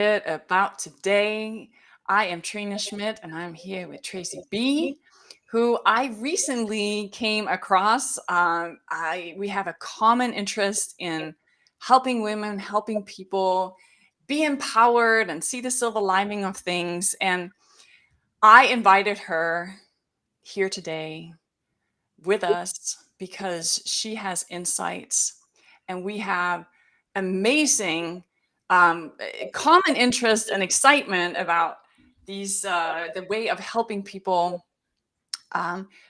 bit about today. I am Trine Schmidt, and I'm here with Tracey Bee, who I recently came across. We have a common interest in helping women, helping people be empowered and see the silver lining of things. And I invited her here today with us because she has insights and we have amazing common interest and excitement about the way of helping people,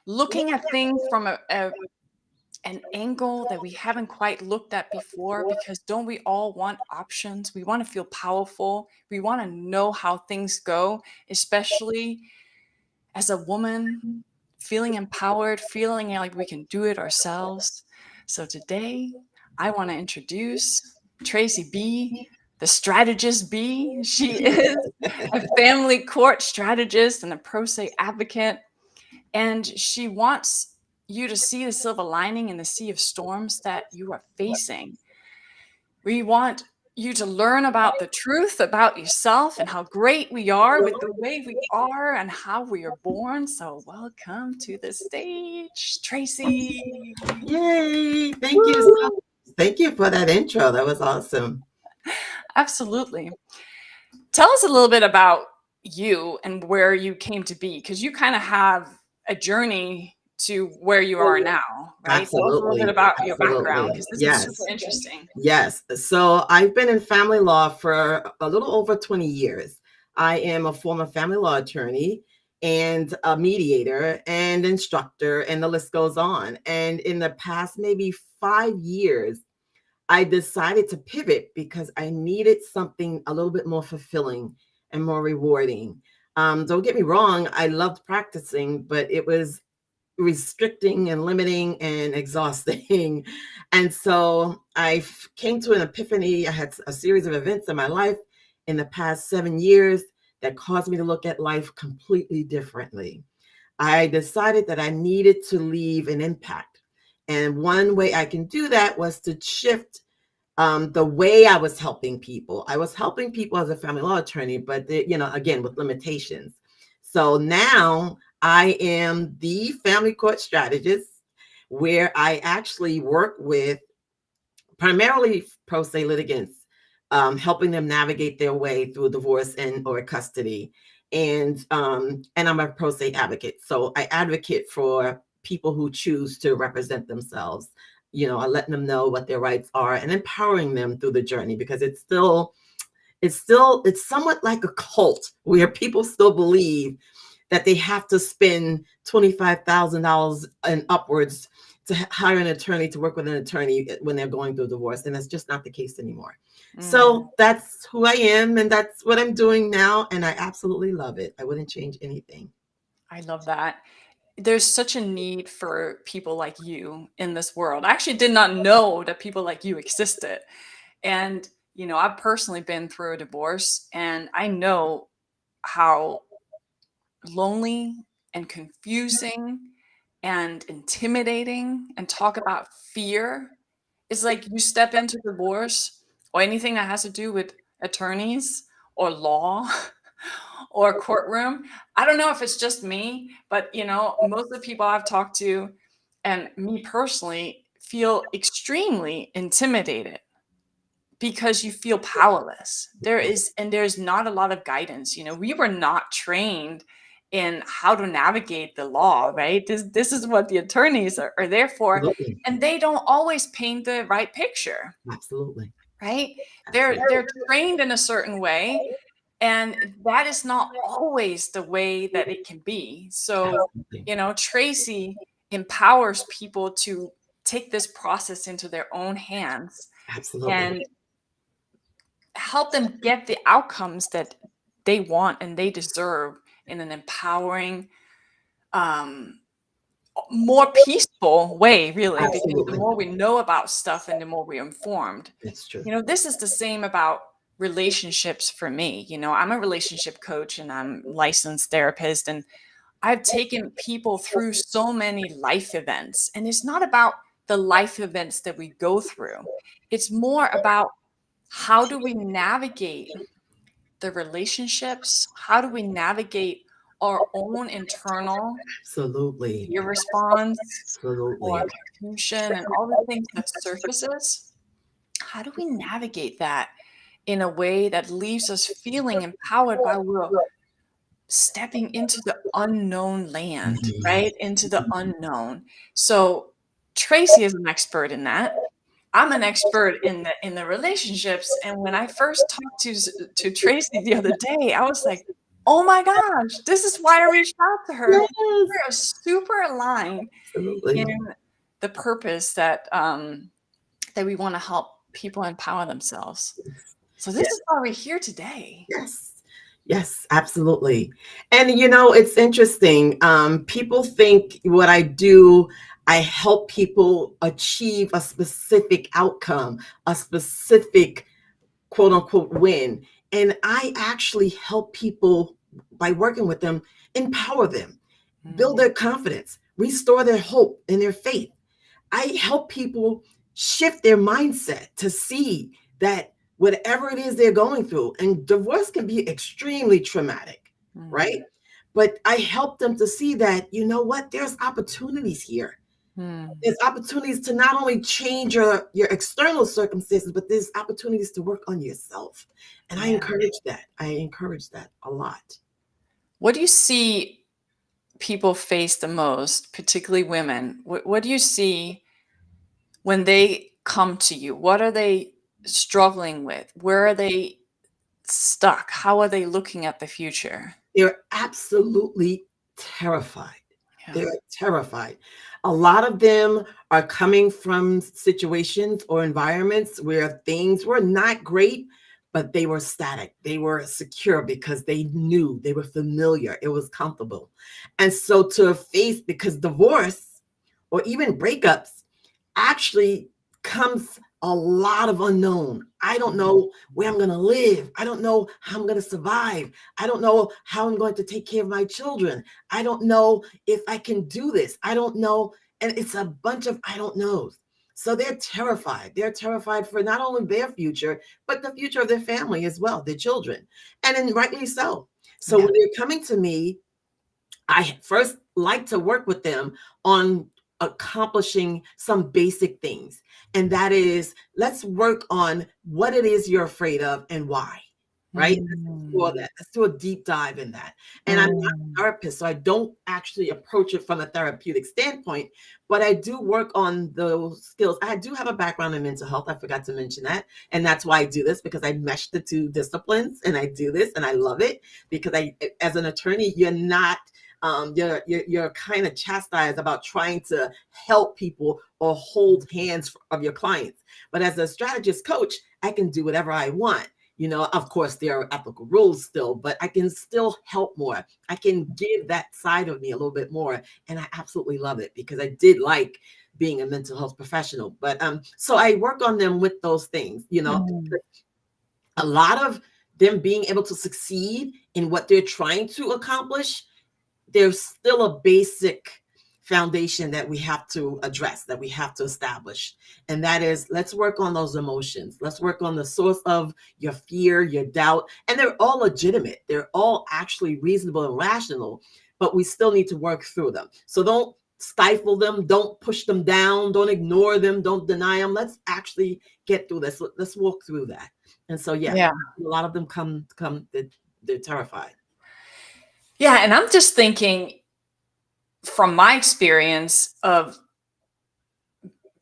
looking at things from an angle that we haven't quite looked at before, because don't we all want options? We want to feel powerful. We want to know how things go, especially as a woman, feeling empowered, feeling like we can do it ourselves. So today, I want to introduce Tracey Bee, the strategist Bee. She is a family court strategist and a pro se advocate, and she wants you to see the silver lining in the sea of storms that you are facing. We want you to learn about the truth about yourself and how great we are with the way we are and how we are born. So welcome to the stage, Tracey. Yay! Thank you so Woo! Thank you for that intro. That was awesome. Absolutely. Tell us a little bit about you and where you came to be, because you kind of have a journey to where you are now, right? Tell us a little bit Absolutely. about your background, Absolutely. because this is super Yes. interesting. Yes. So I've been in family law for a little over 20 years. I am a former family law attorney and a mediator and instructor, and the list goes on. And in the past maybe 5 years, I decided to pivot because I needed something a little bit more fulfilling and more rewarding. Don't get me wrong, I loved practicing, but it was restricting and limiting and exhausting. And so came to an epiphany. I had a series of events in my life in the past 7 years that caused me to look at life completely differently. I decided that I needed to leave an impact. And one way I can do that was to shift the way I was helping people. I was helping people as a family law attorney, but again, with limitations. So now I am the family court strategist, where I actually work with primarily pro se litigants, helping them navigate their way through divorce and or custody. And I'm a pro se advocate, so I advocate for people who choose to represent themselves. I letting them know what their rights are and empowering them through the journey, because it's somewhat like a cult where people still believe that they have to spend $25,000 and upwards to hire an attorney, to work with an attorney when they're going through divorce. And that's just not the case anymore. So that's who I am, and that's what I'm doing now. And I absolutely love it. I wouldn't change anything. I love that. There's such a need for people like you in this world. I actually did not know that people like you existed. And, I've personally been through a divorce, and I know how lonely and confusing and intimidating, and talk about fear. It's like you step into divorce or anything that has to do with attorneys or law or courtroom. I don't know if it's just me, but most of the people I've talked to and me personally feel extremely intimidated because you feel powerless. There's not a lot of guidance. We were not trained in how to navigate the law, right? This is what the attorneys are there for. Absolutely. And they don't always paint the right picture, Absolutely. right? They're Absolutely. trained in a certain way, and that is not always the way that it can be. So, Absolutely. Tracey empowers people to take this process into their own hands Absolutely. and help them get the outcomes that they want and they deserve in an empowering, um, more peaceful way, really, because the Absolutely. more we know about stuff and the more we're informed. It's true. This is the same about relationships for me. I'm a relationship coach and I'm licensed therapist, and I've taken people through so many life events. And it's not about the life events that we go through. It's more about how do we navigate the relationships? How do we navigate our own internal Absolutely. fear response or Absolutely. confusion and all the things that surfaces? How do we navigate that in a way that leaves us feeling empowered by we're stepping into the unknown land, Mhm. right? Into the unknown. So Tracy is an expert in that. I'm an expert in the relationships. And when I first talked to Tracy the other day, I was like, oh my gosh, this is why I reached out to her. Yes, We're super aligned in absolutely. the purpose that that we want to help people empower themselves. So this Yes. is why we're here today. Yes. Yes, absolutely. And it's interesting. People think what I do, I help people achieve a specific outcome, a specific quote unquote win. And I actually help people by working with them, empower them, build Mm, their confidence, restore their hope and their faith. I help people shift their mindset to see that whatever it is they're going through, and divorce can be extremely traumatic, mm, right? But I help them to see that, what, there's opportunities here. mm. There's opportunities to not only change your external circumstances, but there's opportunities to work on yourself. And I Yeah. encourage that. I encourage that a lot. What do you see people face the most, particularly women? What do you see when they come to you? What are they struggling with? Where are they stuck? How are they looking at the future? They're absolutely terrified. Yeah. They're terrified. A lot of them are coming from situations or environments where things were not great, but they were static. They were secure because they knew, they were familiar, it was comfortable. And so to face, because divorce or even breakups actually comes a lot of unknown. I don't Mm, know where I'm going to live. I don't know how I'm going to survive. I don't know how I'm going to take care of my children. I don't know if I can do this. I don't know. And it's a bunch of I don't knows. So they're terrified. They're terrified for not only their future, but the future of their family as well, their children. And then rightly so. So yeah. when they're coming to me, I first like to work with them on accomplishing some basic things. And that is, let's work on what it is you're afraid of and why, right? Let's explore Mm, that. Let's do a deep dive in that. And I'm not a mm, therapist, so I don't actually approach it from a therapeutic standpoint, but I do work on those skills. I do have a background in mental health. I forgot to mention that. And that's why I do this, because I mesh the two disciplines and I do this and I love it because as an attorney, you're kind of chastised about trying to help people or hold hands of your clients. But as a strategist coach, I can do whatever I want. Of course, there are ethical rules still, but I can still help more. I can give that side of me a little bit more. And I absolutely love it because I did like being a mental health professional. But so I work on them with those things, mm, a lot of them being able to succeed in what they're trying to accomplish, there's still a basic foundation that we have to address, that we have to establish. And that is, let's work on those emotions. Let's work on the source of your fear, your doubt. And they're all legitimate. They're all actually reasonable and rational, but we still need to work through them. So don't stifle them. Don't push them down. Don't ignore them. Don't deny them. Let's actually get through this. Let's walk through that. And so, yeah, yeah. a lot of them they're terrified. Yeah. And I'm just thinking from my experience of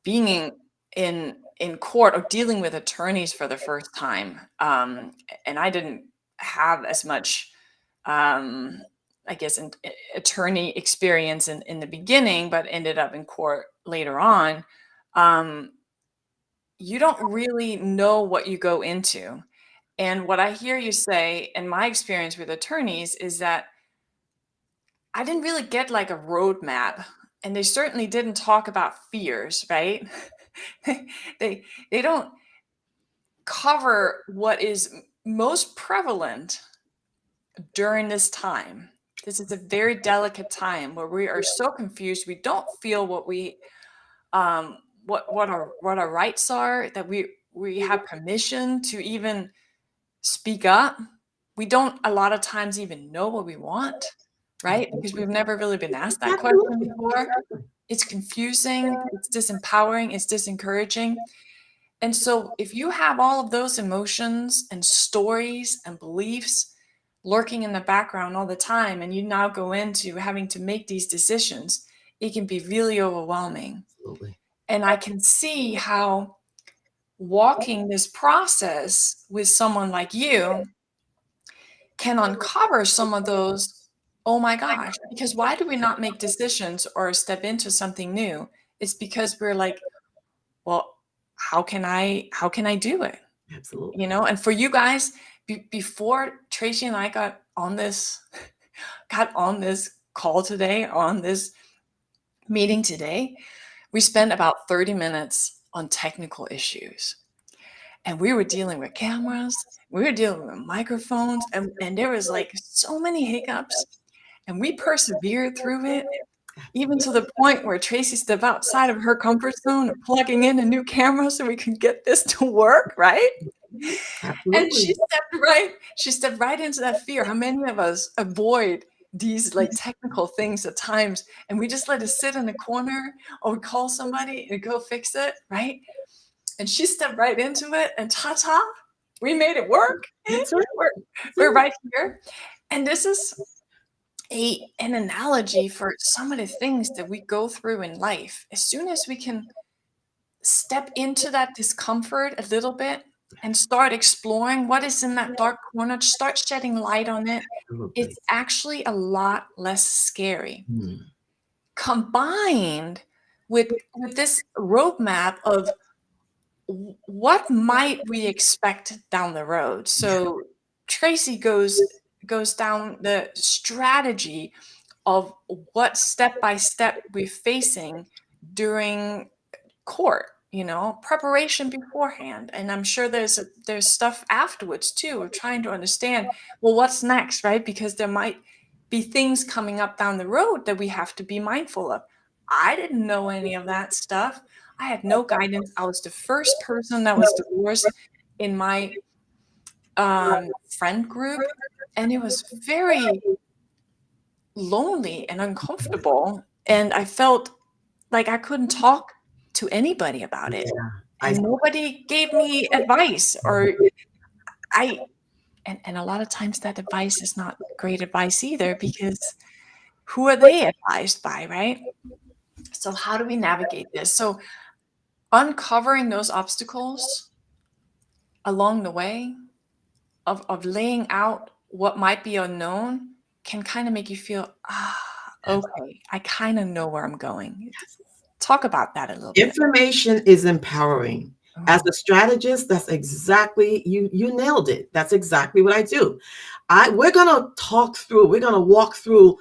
being in court or dealing with attorneys for the first time, and I didn't have as much, um, I guess, attorney experience in the beginning, but ended up in court later on. Um, you don't really know what you go into. And what I hear you say, and my experience with attorneys, is that I didn't really get like a roadmap, and they certainly didn't talk about fears, right? they they don't cover what is most prevalent during this time. This is a very delicate time where we are so confused. We don't feel um what our rights are, that we have permission to even speak up, we don't a lot of times even know what we want, right? Because we've never really been asked that question Absolutely. before. Exactly. It's confusing, it's disempowering, it's disencouraging. And so if you have all of those emotions and stories and beliefs lurking in the background all the time, and you now go into having to make these decisions, it can be really overwhelming. Absolutely. And I can see how walking this process with someone like you can uncover some of those, oh my gosh, because why do we not make decisions or step into something new? It's because we're like, well, how can I do it? Absolutely. You know, and for you guys, before Tracy and I got on this call today, on this meeting today, we spent about 30 minutes on technical issues. And we were dealing with cameras, we were dealing with microphones, and there was like so many hiccups. And we persevered through it, even to the point where Tracy stepped outside of her comfort zone of plugging in a new camera so we could get this to work, right? And Absolutely. she stepped right into that fear. How many of us avoid these like technical things at times and we just let it sit in the corner, or we call somebody and go fix it, right? And she stepped right into it, and ta-ta, we made it work. That's right. We're That's we're right. right here. And this is an analogy for some of the things that we go through in life. As soon as we can step into that discomfort a little bit and start exploring what is in that dark corner, start shedding light on it, Absolutely. it's actually a lot less scary. Hmm. Combined with this roadmap of what might we expect down the road. Yeah. So Tracy goes down the strategy of what step by step we're facing during court, preparation beforehand. And I'm sure there's stuff afterwards too of trying to understand, well, what's next, right? Because there might be things coming up down the road that we have to be mindful of. I didn't know any of that stuff. I had no guidance. I was the first person that was divorced in my friend group, and it was very lonely and uncomfortable. And I felt like I couldn't talk to anybody about it. Yeah. I And nobody gave me advice, or I and a lot of times that advice is not great advice either, because who are they advised by, right? So how do we navigate this? So uncovering those obstacles along the way of laying out what might be unknown can kind of make you feel, okay, I kind of know where I'm going. Talk about that a little bit. Information is empowering. As Oh, a strategist, that's exactly you nailed it. That's exactly what I do. We're gonna talk through, we're gonna walk through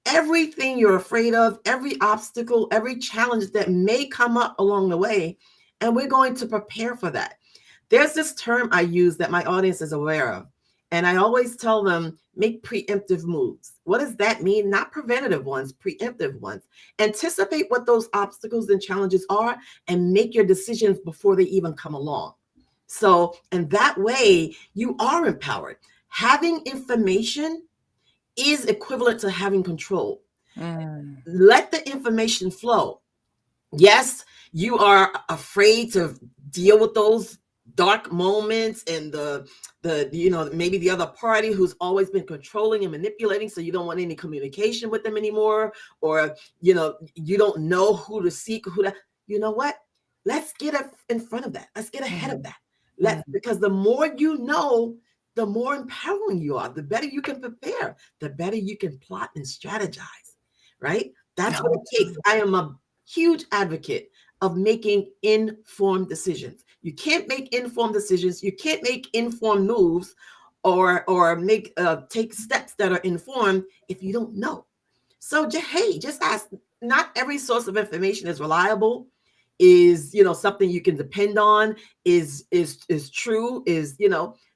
everything you're afraid of, every obstacle, every challenge that may come up along the way, and we're going to prepare for that. There's this term I use that my audience is aware of, and I always tell them make preemptive moves. What does that mean? Not preventative ones, preemptive ones. Anticipate what those obstacles and challenges are and make your decisions before they even come along. So, and that way you are empowered. Having information is equivalent to having control. mm, Let the information flow. Yes, you are afraid to deal with those dark moments and the maybe the other party who's always been controlling and manipulating, so you don't want any communication with them anymore, or you don't know who to seek, you know what, let's get in front of that, let's get ahead of mm, that. mm. Because the more you know, the more empowering you are, the better you can prepare, the better you can plot and strategize, right? That's what Oh, it takes. I am a huge advocate of making informed decisions. You can't make informed decisions. You can't make informed moves or make take steps that are informed if you don't know. So hey, just ask. Not every source of information is reliable, is something you can depend on, is true,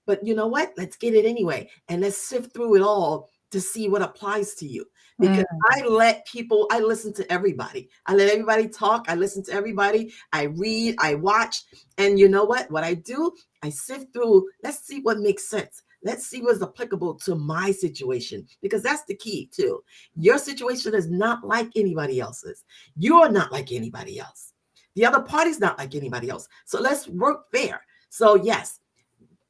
but you know what? Let's get it anyway, and let's sift through it all to see what applies to you. Because mm, I listen to everybody. I let everybody talk. I listen to everybody. I read, I watch. And you know what? What I do, I sift through. Let's see what makes sense. Let's see what's applicable to my situation, because that's the key too. Your situation is not like anybody else's. You're not like anybody else. The other party's not like anybody else. So let's work fair. So yes,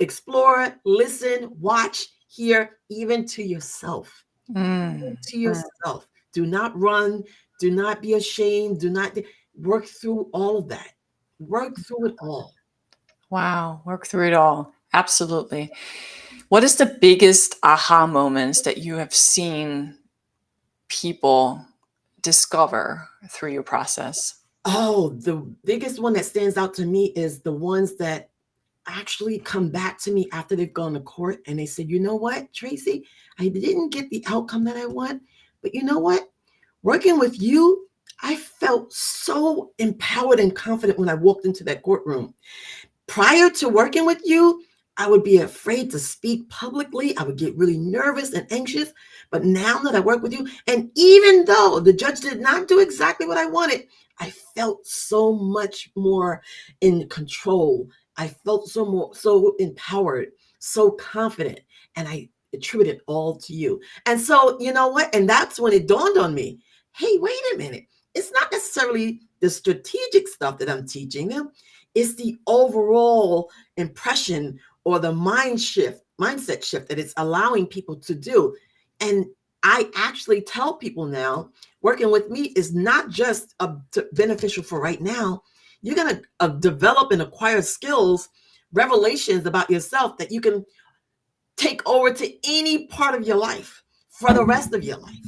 explore, listen, watch, hear, even to yourself. Mm. To yourself. Do not run. Do not be ashamed. Do not work through all of that. Work through it all. Wow, work through it all. Absolutely. What is the biggest aha moments that you have seen people discover through your process? Oh, the biggest one that stands out to me is the ones that actually come back to me after they've gone to court and they said, you know what, Tracey, I didn't get the outcome that I want, but you know what? Working with you, I felt so empowered and confident when I walked into that courtroom. Prior to working with you, I would be afraid to speak publicly. I would get really nervous and anxious. But now that I work with you, and even though the judge did not do exactly what I wanted, I felt so much more in control. I felt so empowered, so confident, and I attribute it all to you. And so, you know what? And that's when it dawned on me. Hey, wait a minute. It's not necessarily the strategic stuff that I'm teaching them. It's the overall impression or the mindset shift that it's allowing people to do. And I actually tell people now, working with me is not just beneficial for right now. You're going to develop and acquire skills, revelations about yourself that you can take over to any part of your life for the rest of your life.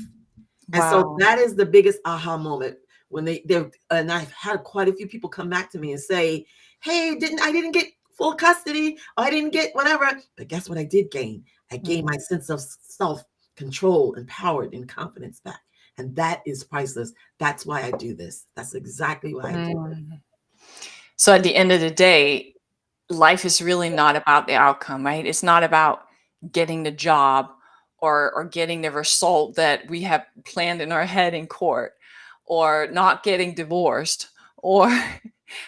And so Wow. that is the biggest aha moment when they're, and I've had quite a few people come back to me and say, hey, I didn't get full custody, or I didn't get whatever. But guess what I did gain? I gained my sense of self-control, empowered, and confidence back. And that is priceless. That's why I do this. That's exactly why I do it. Mm. So at the end of the day, life is really not about the outcome, right? It's not about getting the job or getting the result that we have planned in our head in court, or not getting divorced, or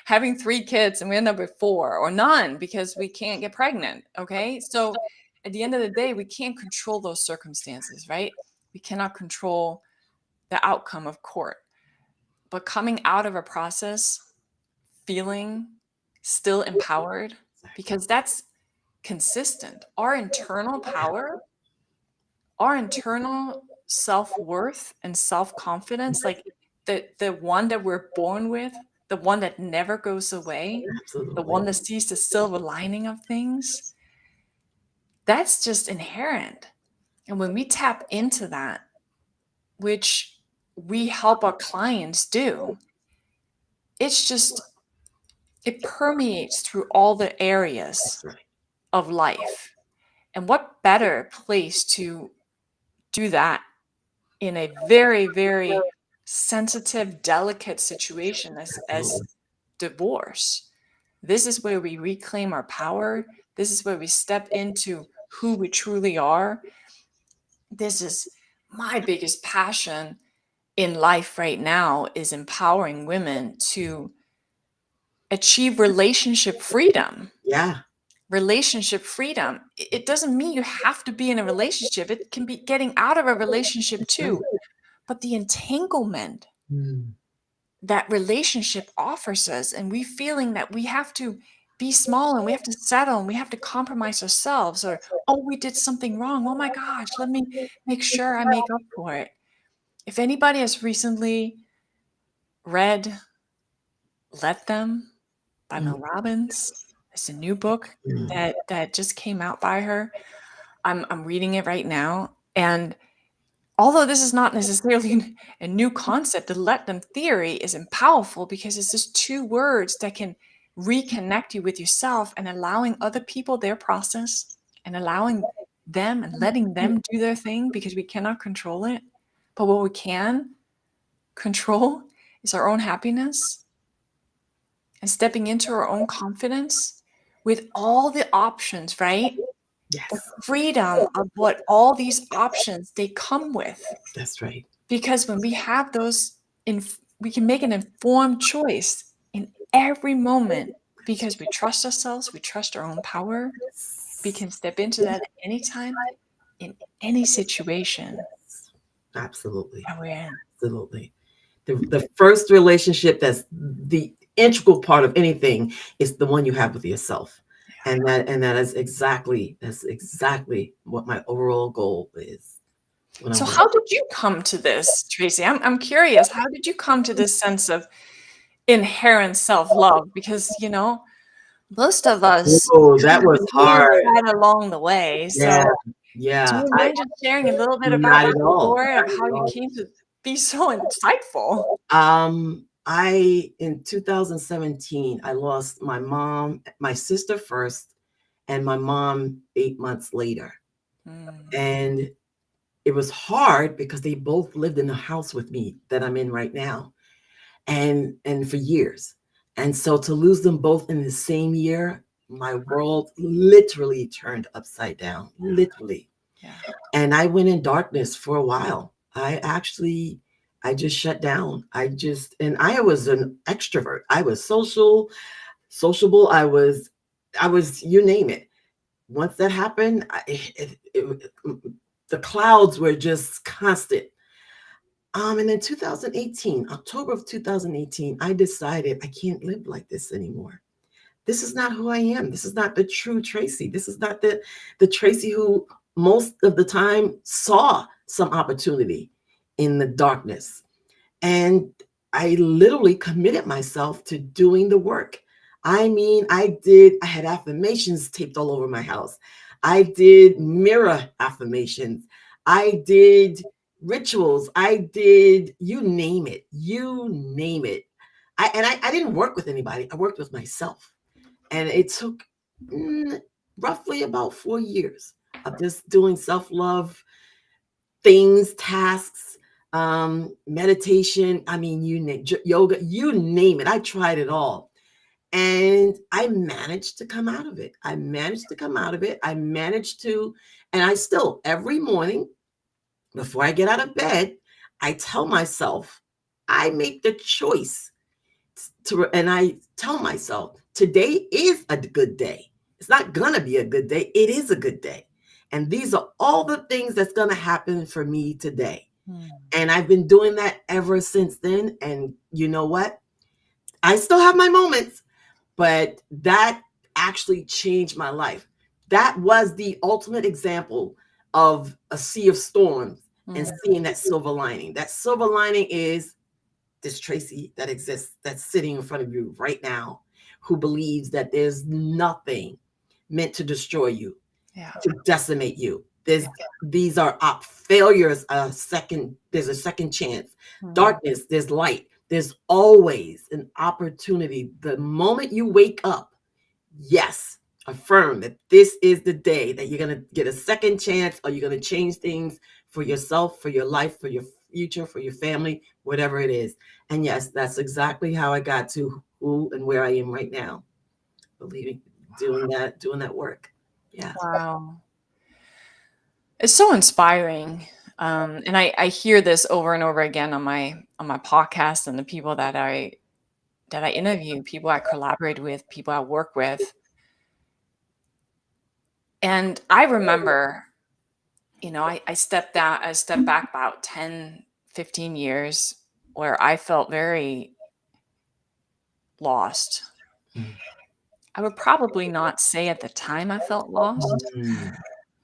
having 3 kids and we end up with 4 or none because we can't get pregnant, okay? So at the end of the day, we can't control those circumstances, right? We cannot control the outcome of court. But coming out of a process feeling still empowered, because that's consistent. Our internal power, our internal self-worth and self-confidence, like the one that we're born with, the one that never goes away, the Absolutely. one that sees the silver lining of things, that's just inherent. And when we tap into that, which we help our clients do, it's just, it permeates through all the areas That's right. of life. And what better place to do that in a very, very sensitive, delicate situation as Absolutely. divorce? This is where we reclaim our power. This is where we step into who we truly are. This is my biggest passion in life right now, is empowering women to achieve relationship freedom. Yeah. Relationship freedom. It doesn't mean you have to be in a relationship. It can be getting out of a relationship That's right. too. But the entanglement Mm. that relationship offers us, and we feeling that we have to be small and we have to settle and we have to compromise ourselves, or, oh, we did something wrong. Oh my gosh, let me make sure I make up for it. If anybody has recently read Let Them by Mm. Mel Robbins, it's a new book Mm. that just came out by her. I'm reading it right now, and although this is not necessarily a new concept, the let them theory is powerful because it's just 2 words that can reconnect you with yourself, and allowing other people their process, and allowing them and letting them do their thing, because we cannot control it. But what we can control is our own happiness, and stepping into our own confidence with all the options, right? The Yes. freedom of what all these options they come with. That's right. Because when we have those, we can make an informed choice in every moment, because we trust ourselves, we trust our own power. We can step into that at any time, in any situation Absolutely. that we're in. Absolutely. The first relationship that's the integral part of anything is the one you have with yourself. Yeah. And that's exactly what my overall goal is when I'm So working. how did you come to this, Tracy? I'm curious. How did you come to this sense of inherent self-love? Because, most of us Oh, kind that of was lose hard. that along the way. Yeah, So do yeah. you I mind just sharing a little bit about Not your at all. story of Not how at you all. came to be so insightful? I in 2017, I lost my mom, my sister first, and my mom 8 months later. Mm, And it was hard because they both lived in the house with me that I'm in right now, and for years. And so to lose them both in the same year, my world literally turned upside down, literally. yeah. And I went in darkness for a while. I just shut down. And I was an extrovert. I was sociable. I was, you name it. Once that happened, the clouds were just constant. And in 2018, October of 2018, I decided I can't live like this anymore. This is not who I am. This is not the true Tracey. This is not the Tracey who most of the time saw some opportunity in the darkness. And I literally committed myself to doing the work. I mean, I had affirmations taped all over my house. I did mirror affirmations. I did rituals. I did, you name it. I didn't work with anybody. I worked with myself. And it took mm, roughly about 4 years of just doing self love things, tasks, meditation. I mean, yoga, you name it. I tried it all. And I managed to come out of it. I managed to come out of it. I managed to, and I still, every morning before I get out of bed, I tell myself, I make the choice and I tell myself, today is a good day. It's not going to be a good day. It is a good day. And these are all the things that's going to happen for me today. Mm, And I've been doing that ever since then. And you know what? I still have my moments, but that actually changed my life. That was the ultimate example of a sea of storms and mm, seeing that silver lining. That silver lining is this Tracey that exists, that's sitting in front of you right now, who believes that there's nothing meant to destroy you, yeah. to decimate you. These are failures. There's a second chance. Mm, Darkness, there's light. There's always an opportunity. The moment you wake up, yes, affirm that this is the day that you're going to get a second chance, or you're going to change things for yourself, for your life, for your future, for your family, whatever it is. And yes, that's exactly how I got to who and where I am right now. Believing, doing that work. Yeah. wow. It's so inspiring. And I hear this over and over again on my podcast and the people that I interview, people I collaborate with, people I work with. And I remember, I stepped back about 10, 15 years where I felt very lost. Mm. I would probably not say at the time I felt lost. Mm.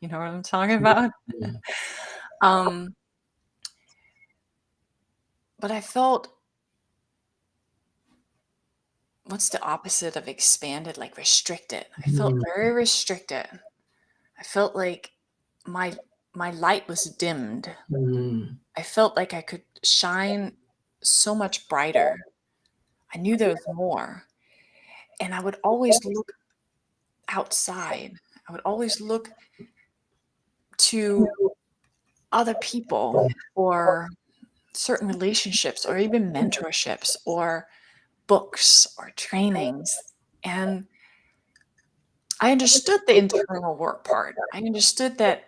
You know what I'm talking about? Mm. Um, but I felt, what's the opposite of expanded? Like restricted. I felt Mm. very restricted. I felt like my my light was dimmed. Mm. I felt like I could shine so much brighter. I knew there was more. And I would always look outside. I would always look to other people or certain relationships or even mentorships or books or trainings. And I understood the internal work part. I understood that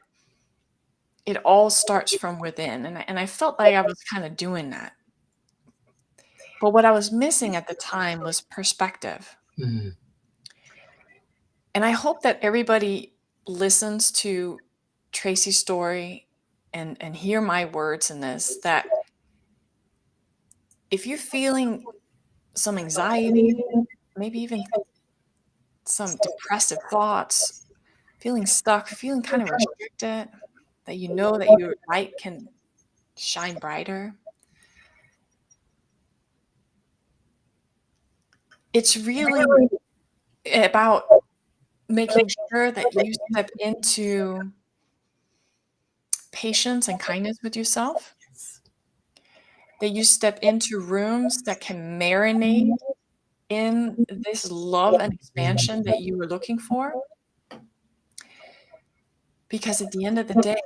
it all starts from within. And I felt like I was kind of doing that. But what I was missing at the time was perspective. Mm. And I hope that everybody listens to Tracy's story and hear my words in this, that if you're feeling some anxiety, maybe even some depressive thoughts, feeling stuck, feeling kind of restricted, that you know that your light can shine brighter, it's really about making sure that you step into patience and kindness with yourself, that you step into rooms that can marinate in this love and expansion that you were looking for. Because at the end of the day,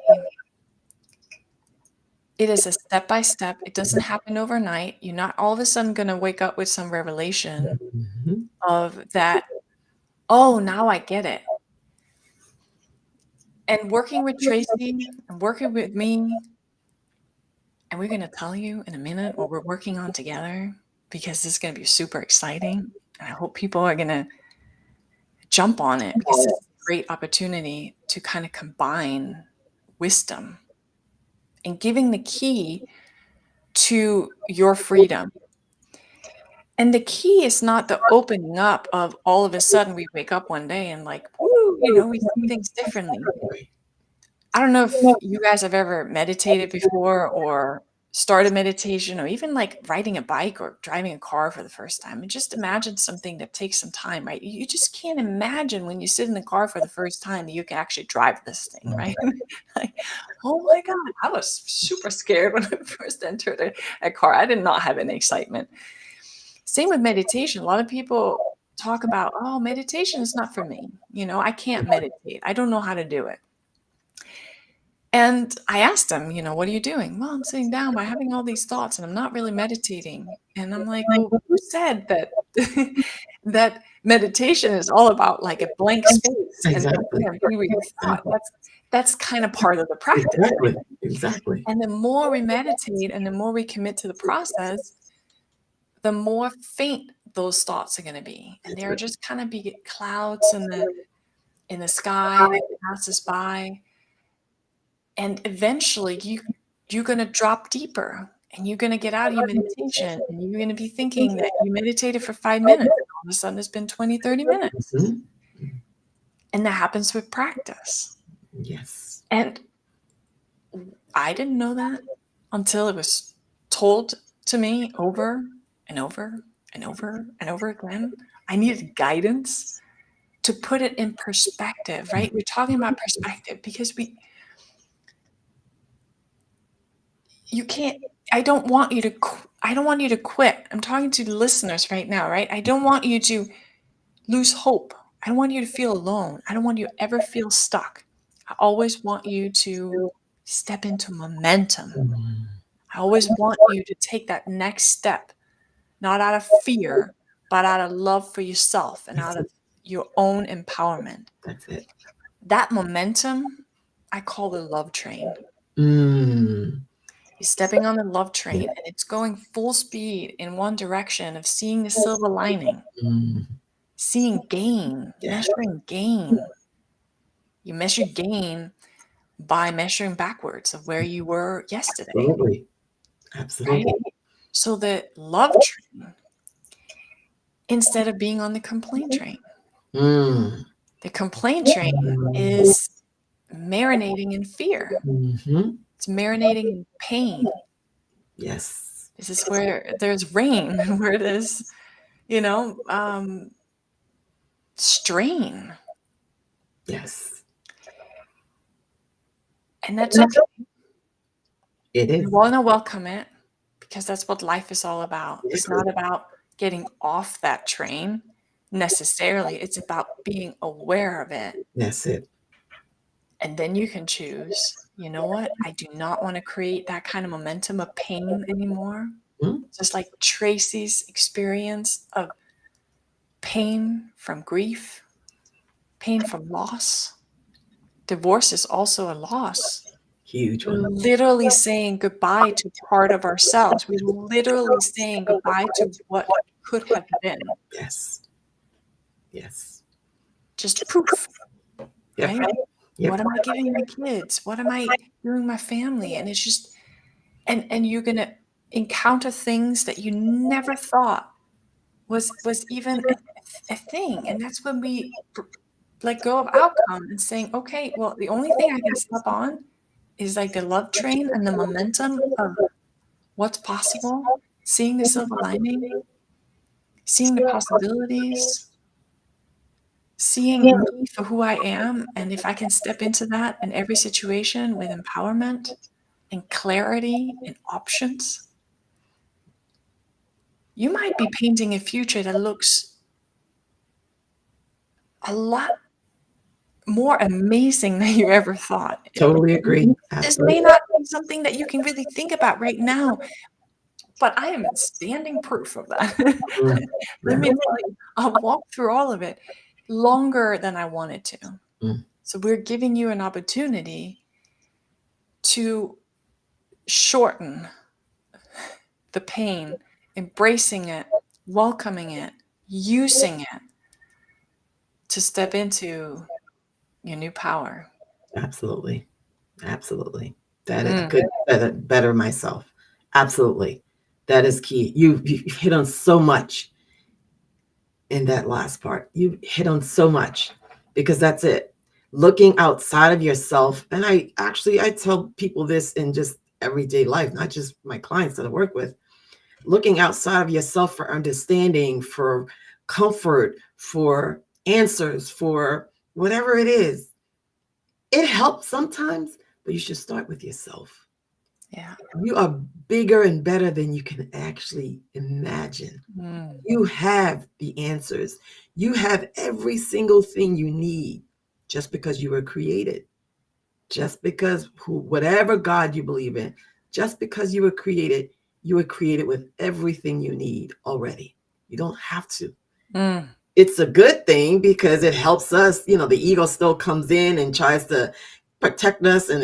it is a step by step. It doesn't happen overnight. You're not all of a sudden going to wake up with some revelation Mhm. of that, oh, now I get it. And working with Tracy and working with me, and we're going to tell you in a minute what we're working on together, because this is going to be super exciting. And I hope people are going to jump on it, because this is a great opportunity to kind of combine wisdom and giving the key to your freedom. And the key is not the opening up of all of a sudden we wake up one day and like, woo, we see things differently. I don't know if you guys have ever meditated before or started meditation or even like riding a bike or driving a car for the first time. And just imagine something that takes some time, right? You just can't imagine when you sit in the car for the first time that you can actually drive this thing, right? Like, oh my God, I was super scared when I first entered a car. I did not have any excitement. Same with meditation. A lot of people talk about, oh, meditation is not for me. I can't meditate. I don't know how to do it. And I asked him, what are you doing? Well, I'm sitting down by having all these thoughts and I'm not really meditating. And I'm like, well, who said that that meditation is all about like a blank space and Exactly. be with your thought? That's kind of part of the practice. Exactly. Exactly. And the more we meditate and the more we commit to the process, the more faint those thoughts are going to be. And they're just kind of be clouds in the sky that passes by. And eventually you're going to drop deeper and you're going to get out of your meditation and you're going to be thinking that you meditated for 5 minutes. All of a sudden it's been 20, 30 minutes. Mhm. And that happens with practice. Yes. And I didn't know that until it was told to me over and over and over and over again. I needed guidance to put it in perspective, right? We're talking about perspective because you can't, I don't want you to quit. I'm talking to the listeners right now, right? I don't want you to lose hope. I don't want you to feel alone. I don't want you to ever feel stuck. I always want you to step into momentum. Mhm. I always want you to take that next step, not out of fear, but out of love for yourself and out of your own empowerment. That's it. That momentum, I call the love train. Mm. You're stepping on the love train Yeah. and it's going full speed in one direction of seeing the silver lining, Mm. seeing gain, Yeah. measuring gain. You measure gain by measuring backwards of where you were yesterday, Absolutely. right? Absolutely. So the love train, instead of being on the complaint train, Mm. the complaint train is marinating in fear. Mhm. It's marinating in pain. Yes. This is where there's rain, where there's, strain. Yes. And that's okay. It We is. want to welcome it because that's what life is all about. It's Exactly. not about getting off that train necessarily. It's about being aware of it. That's it. And then you can choose, you know what? I do not want to create that kind of momentum of pain anymore. Mm. Just like Tracy's experience of pain from grief, pain from loss. Divorce is also a loss. Huge We're one. literally saying goodbye to part of ourselves. We're literally saying goodbye to what could have been. Yes. Yes. Just poof. Yep. right? Yep. What am I giving my kids? What am I doing my family? And it's just, and you're going to encounter things that you never thought was even a thing. And that's when we let go of outcome and saying, okay, well, the only thing I can step on is like the love train and the momentum of what's possible, seeing the silver lining, seeing the possibilities, seeing me for who I am. And if I can step into that in every situation with empowerment and clarity and options, you might be painting a future that looks a lot more amazing than you ever thought. Totally agree. This Absolutely. may not be something that you can really think about right now, but I am standing proof of that. Mm, Let yeah. me tell you, I'll walk through all of it longer than I wanted to. Mm, So we're giving you an opportunity to shorten the pain, embracing it, welcoming it, using it to step into your new power. absolutely. Absolutely. That is Mm, good. Better myself. Absolutely. That is key. You hit on so much in that last part. You hit on so much because that's it. Looking outside of yourself. And I tell people this in just everyday life, not just my clients that I work with. Looking outside of yourself for understanding, for comfort, for answers, for whatever it is. It helps sometimes, but you should start with yourself. yeah. You are bigger and better than you can actually imagine. Mm, You have the answers. You have every single thing you need just because you were created. Just because whatever God you believe in, just because you were created with everything you need already. You don't have to. mm, It's a good thing because it helps us, the ego still comes in and tries to protect us and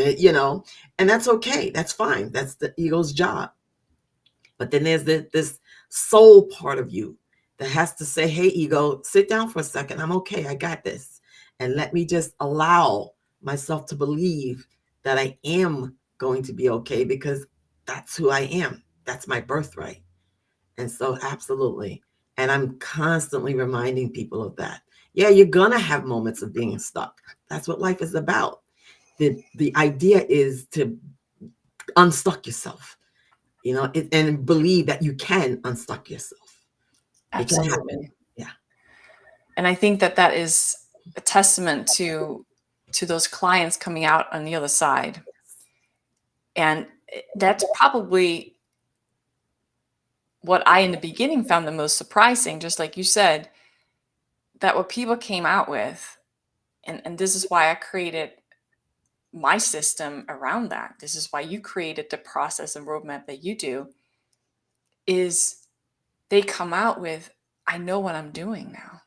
that's okay. That's fine. That's the ego's job. But then there's this soul part of you that has to say, hey, ego, sit down for a second. I'm okay. I got this. And let me just allow myself to believe that I am going to be okay because that's who I am. That's my birthright. And so, absolutely. And I'm constantly reminding people of that. Yeah, you're going to have moments of being stuck. That's what life is about. The idea is to unstuck yourself, and believe that you can unstuck yourself. It can happen. absolutely. Yeah. And I think that that is a testament to those clients coming out on the other side. And that's probably what I in the beginning found the most surprising, just like you said, that what people came out with, and this is why I created my system around that. This is why you created the process and roadmap that you do, is they come out with, I know what I'm doing now.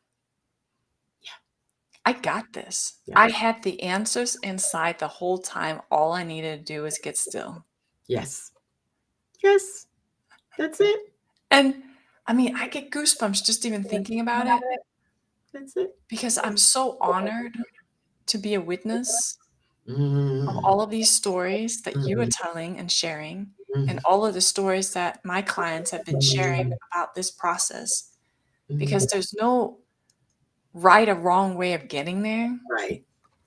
I got this. Yeah. I had the answers inside the whole time. All I needed to do is get still. Yes. Yes. That's it. And I mean, I get goosebumps just even thinking about it That's it. because I'm so honored to be a witness of Mm, all of these stories that you are mm, telling and sharing, and mm, all of the stories that my clients have been sharing mm, about this process, because mm. there's no right or wrong way of getting there. Right.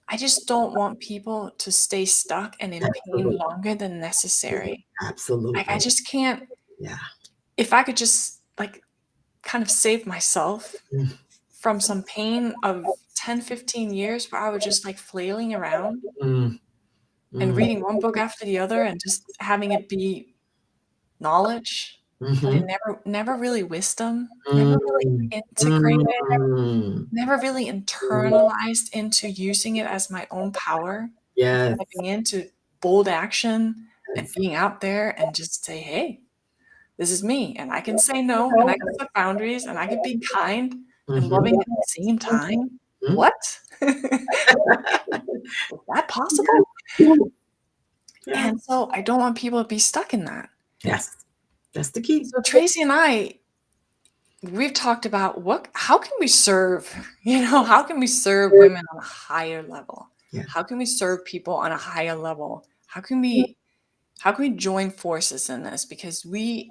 I just don't want people to stay stuck and in pain Absolutely. longer than necessary. Like, I Absolutely. just can't, Yeah. if I could just like kind of save myself Mm, from some pain of 10, 15 years where I was just like flailing around mm, and mm, reading one book after the other and just having it be knowledge, but it mhm, never really wisdom, never really mm, integrated, mm. never really internalized into using it as my own power and Yes. stepping into bold action and Yes. being out there and just say, hey, this is me. And I can say no and I can set boundaries and I can be kind and Mhm, loving at the same time. mhm. What? Is that possible? Yeah. And so I don't want people to be stuck in that. Yes. That's the key. So Tracy and I, we've talked about how can we serve, how can we serve women on a higher level? Yeah. How can we serve people on a higher level? How can we join forces in this? Because we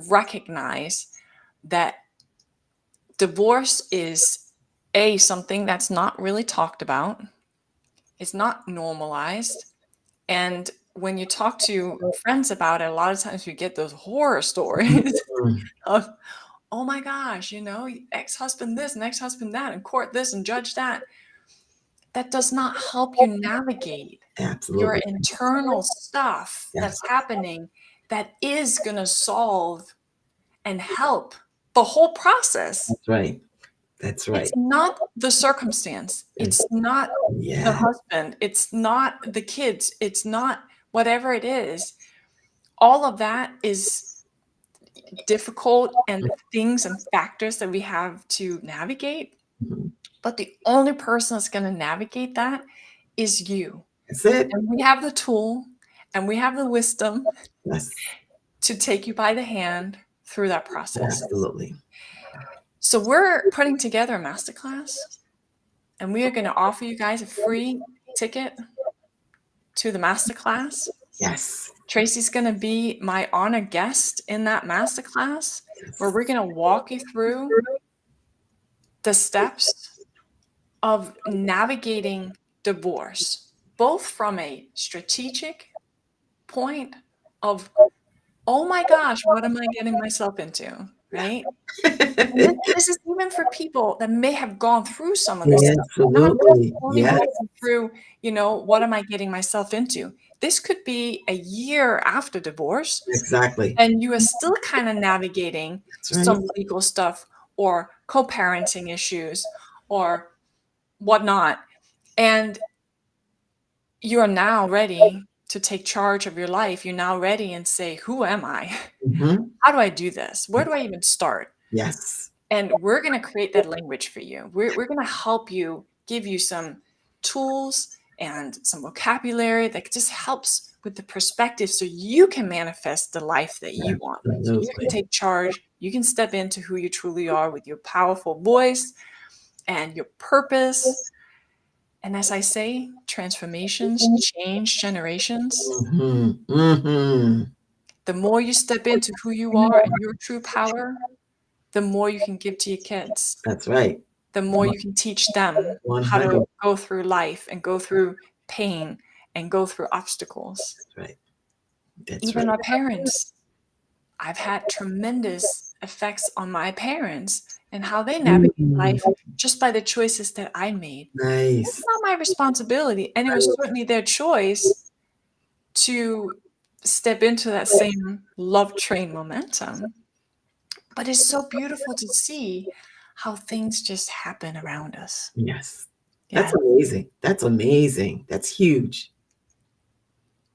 recognize that divorce is something that's not really talked about. It's not normalized. And when you talk to friends about it, a lot of times we get those horror stories Mhm. of, oh my gosh, ex-husband this and ex-husband that, and court this and judge that. That does not help you navigate your Absolutely. internal stuff Yes. that's happening that is going to solve and help the whole process. That's right. That's It's right. not the circumstance. And It's not the yeah, husband. It's not the kids. It's not whatever it is. All of that is difficult and things and factors that we have to navigate. mhm. But the only person that's going to navigate that is you. That's it. And we have the tool and we have the wisdom Yes, to take you by the hand through that process. absolutely. So we're putting together a masterclass, and we are going to offer you guys a free ticket to the masterclass. Yes. Tracy's going to be my honored guest in that masterclass, where Yes. we're going to walk you through the steps of navigating divorce, both from a strategic point of, oh my gosh, what am I getting myself into? Right? And this is even for people that may have gone through some of this stuff. We're not just Absolutely. only Yes, walking through, what am I getting myself into? This could be a year after divorce, exactly. and you are still kind of navigating That's right. some legal stuff or co-parenting issues or whatnot. And you are now ready to take charge of your life. You're now ready and say, who am I? Mhm. How do I do this? Where do I even start? Yes. And we're going to create that language for you. We're going to help you, give you some tools and some vocabulary that just helps with the perspective so you can manifest the life that you want. So you can Absolutely. take charge. You can step into who you truly are with your powerful voice and your purpose. And as I say, transformations change generations. Mhm. Mhm. The more you step into who you are and your true power, the more you can give to your kids, That's right. the more you can teach them how to 100. go through life and go through pain and go through obstacles. That's right. That's right. Even our parents. I've had tremendous effects on my parents and how they navigate Mm. life just by the choices that I made. It's Nice. not my responsibility, and it was certainly their choice to step into that same love train momentum. But it's so beautiful to see how things just happen around us. Yes. That's Yeah. amazing. That's amazing. That's huge.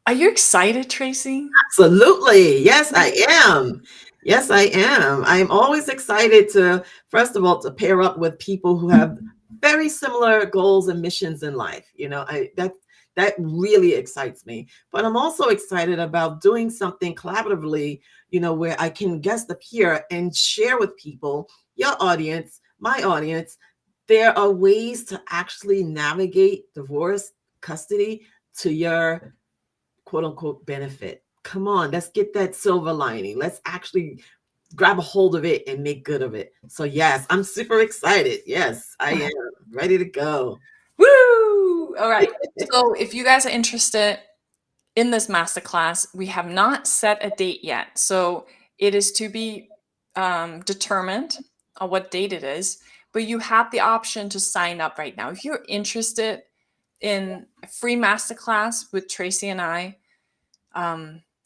Are you excited, Tracy? Absolutely. Yes, I am. Yes, I am. I'm always excited to, first of all, to pair up with people who have very similar goals and missions in life. That really excites me. But I'm also excited about doing something collaboratively, where I can guest appear and share with people, your audience, my audience, there are ways to actually navigate divorce, custody to your quote unquote benefit. Come on, let's get that silver lining. Let's actually grab a hold of it and make good of it. So, yes, I'm super excited. Yes, I am ready to go. Woo! All right. So if you guys are interested in this masterclass, we have not set a date yet. So it is to be determined on what date it is, but you have the option to sign up right now. If you're interested in a free masterclass with Tracy and I,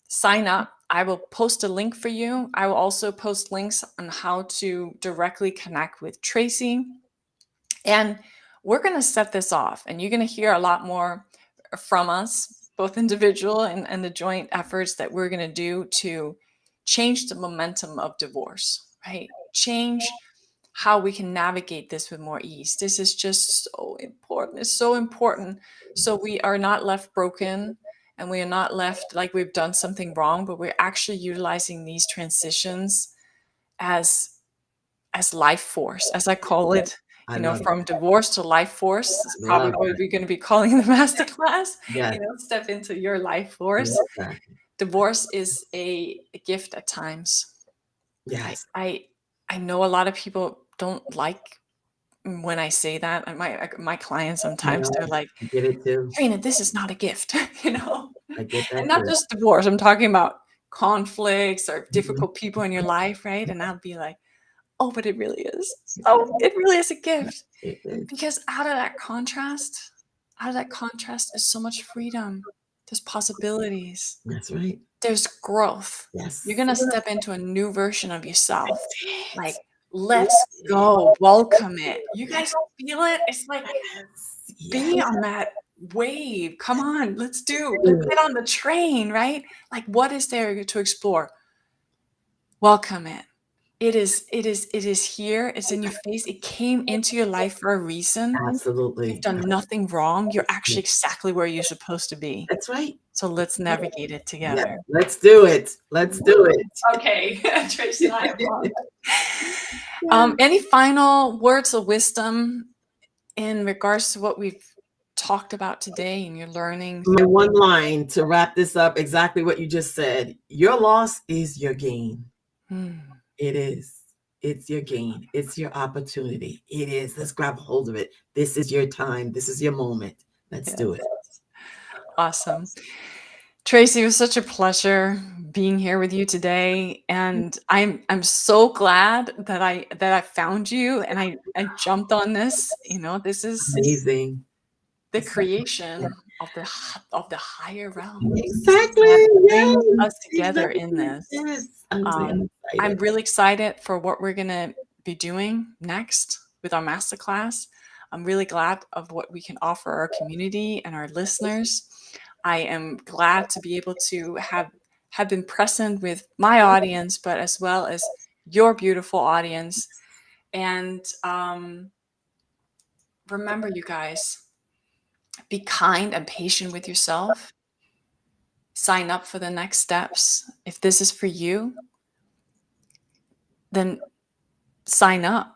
sign up. I will post a link for you. I will also post links on how to directly connect with Tracy. And we're going to set this off, and you're going to hear a lot more from us, both individual and the joint efforts that we're going to do to change the momentum of divorce, right? Change how we can navigate this with more ease. This is just so important. It's so important. So we are not left broken and we are not left like we've done something wrong, but we're actually utilizing these transitions as as life force, as I call it. I love it. From divorce to life force is probably Love what that. we're going to be calling the masterclass. Yes. Step into your life force. Love that. Divorce is a gift at times. Yes. I know a lot of people don't like when I say that. And my clients I sometimes, know. they're like, I get it too. Trina, this is not a gift, I get and that not too. just divorce. I'm talking about conflicts or Mhm. difficult people in your life, right? And I'll be like, oh, but it really is. Oh, it really is a gift. It is. Because out of that contrast is so much freedom. There's possibilities. That's right. There's growth. You're Yes. gonna step into a new version of yourself. It. Like, let's go. Welcome it. You guys feel it? It's like, Yes. be Yes. on that wave. Come on, let's Do get on the train, right? Like, what is there to explore? Welcome it. It is here. It's in your face. It came into your life for a reason. You've Absolutely. done nothing wrong. You're actually exactly where you're supposed to be. That's right. So let's navigate it Yeah. together. Let's do it. Let's do it. Okay, Tracy and I are pumped. Any final words of wisdom in regards to what we've talked about today and your learnings? My one line to wrap this up, exactly what you just said. Your loss is your gain. It is. It's your gain. It's your opportunity. It is. Let's grab hold of it. This is your time. This is your moment. Let's do it. Awesome. Tracy, it was such a pleasure being here with you today, and I'm so glad that I found you and I jumped on this. This is Amazing. the creation of the higher realm. Exactly. That brings Yes. us together in Exactly. this. Yes. Um, I'm I'm excited. really excited for what we're gonna be doing next with our masterclass. I'm really glad of what we can offer our community and our listeners. I am glad to be able to have been present with my audience, but as well as your beautiful audience. And remember, you guys, be kind and patient with yourself. Sign up for the next steps. If this is for you, then sign up,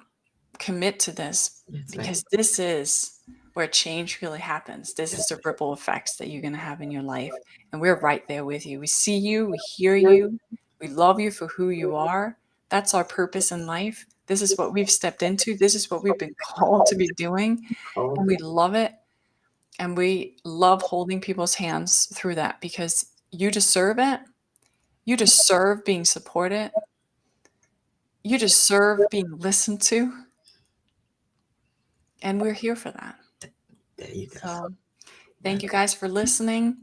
commit to this, That's right. because this is where change really happens. This is the ripple effects that you're going to have in your life. And we're right there with you. We see you, we hear you, we love you for who you are. That's our purpose in life. This is what we've stepped into. This is what we've been called to be doing. And we love it. And we love holding people's hands through that because you deserve it. You deserve being supported. You deserve being listened to. And we're here for that. There you go. So thank you guys for listening.